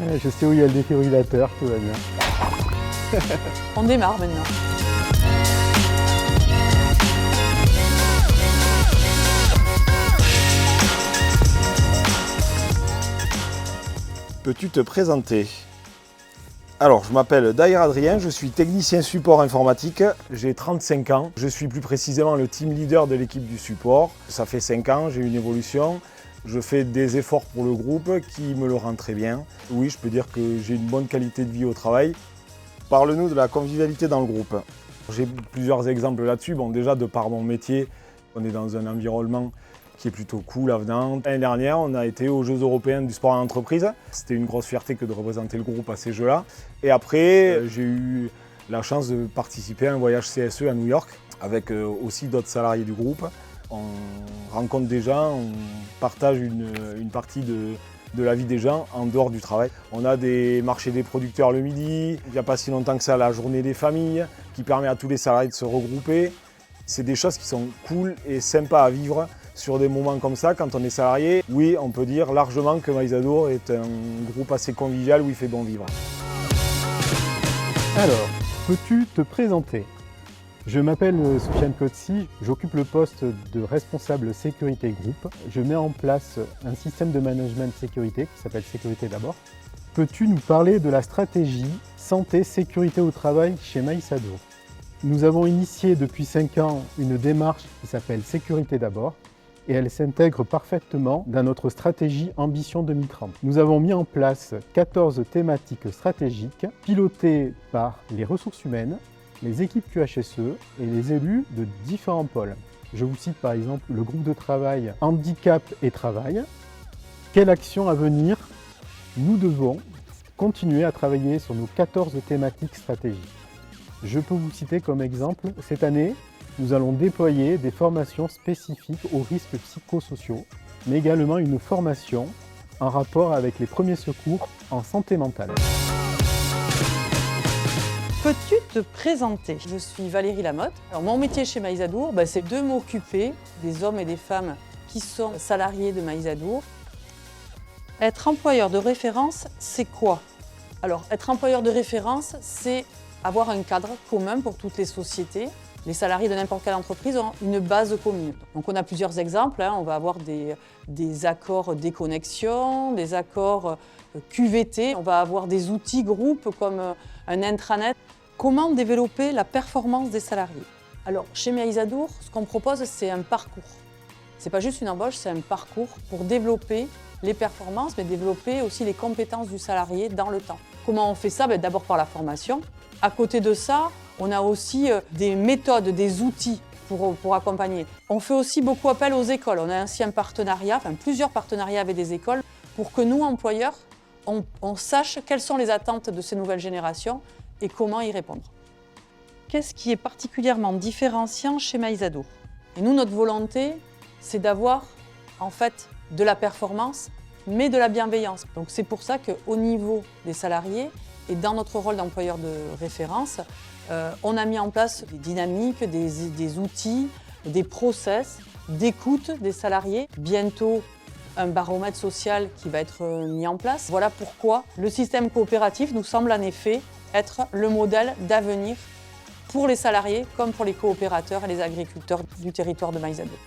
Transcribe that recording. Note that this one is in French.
Je sais où il y a le défibrillateur, tout va bien. On démarre maintenant. Peux-tu te présenter? Alors, je m'appelle Daïr Adrien, je suis technicien support informatique, j'ai 35 ans. Je suis plus précisément le team leader de l'équipe du support. Ça fait 5 ans, j'ai une évolution. Je fais des efforts pour le groupe qui me le rend très bien. Oui, je peux dire que j'ai une bonne qualité de vie au travail. Parle-nous de la convivialité dans le groupe. J'ai plusieurs exemples là-dessus. Bon, déjà, de par mon métier, on est dans un environnement qui est plutôt cool, avenant. L'année dernière, on a été aux Jeux européens du sport en entreprise. C'était une grosse fierté que de représenter le groupe à ces Jeux-là. Et après, j'ai eu la chance de participer à un voyage CSE à New York avec aussi d'autres salariés du groupe. On rencontre des gens, on partage une partie de la vie des gens en dehors du travail. On a des marchés des producteurs le midi, il n'y a pas si longtemps que ça la journée des familles qui permet à tous les salariés de se regrouper. C'est des choses qui sont cool et sympas à vivre sur des moments comme ça quand on est salarié. Oui, on peut dire largement que Maïs Adour est un groupe assez convivial où il fait bon vivre. Alors, peux-tu te présenter? Je m'appelle Soufiane Kotsi, j'occupe le poste de responsable sécurité groupe. Je mets en place un système de management sécurité qui s'appelle Sécurité d'abord. Peux-tu nous parler de la stratégie santé-sécurité au travail chez Maïs Adour? Nous avons initié depuis 5 ans une démarche qui s'appelle Sécurité d'abord et elle s'intègre parfaitement dans notre stratégie Ambition 2030. Nous avons mis en place 14 thématiques stratégiques pilotées par les ressources humaines, les équipes QHSE et les élus de différents pôles. Je vous cite par exemple le groupe de travail Handicap et Travail. Quelle action à venir? Nous devons continuer à travailler sur nos 14 thématiques stratégiques. Je peux vous citer comme exemple, cette année, nous allons déployer des formations spécifiques aux risques psychosociaux, mais également une formation en rapport avec les premiers secours en santé mentale. Peux-tu te présenter? Je suis Valérie Lamotte. Alors, mon métier chez Maïs Adour, c'est de m'occuper des hommes et des femmes qui sont salariés de Maïs Adour. Être employeur de référence, c'est quoi? Alors, être employeur de référence, c'est avoir un cadre commun pour toutes les sociétés. Les salariés de n'importe quelle entreprise ont une base commune. Donc on a plusieurs exemples. On va avoir des accords déconnexion, des accords QVT. On va avoir des outils groupes comme un intranet. Comment développer la performance des salariés? Alors chez Maïs Adour, ce qu'on propose, c'est un parcours. Ce n'est pas juste une embauche, c'est un parcours pour développer les performances, mais développer aussi les compétences du salarié dans le temps. Comment on fait ça? D'abord par la formation. À côté de ça, on a aussi des méthodes, des outils pour accompagner. On fait aussi beaucoup appel aux écoles. On a ainsi un partenariat, plusieurs partenariats avec des écoles pour que nous, employeurs, on sache quelles sont les attentes de ces nouvelles générations et comment y répondre. Qu'est-ce qui est particulièrement différenciant chez Maïs Adour? Et nous, notre volonté, c'est d'avoir en fait de la performance, mais de la bienveillance. Donc c'est pour ça qu'au niveau des salariés et dans notre rôle d'employeur de référence, on a mis en place des dynamiques, des outils, des process d'écoute des salariés. Bientôt, un baromètre social qui va être mis en place. Voilà pourquoi le système coopératif nous semble en effet être le modèle d'avenir pour les salariés comme pour les coopérateurs et les agriculteurs du territoire de Maïs Adour.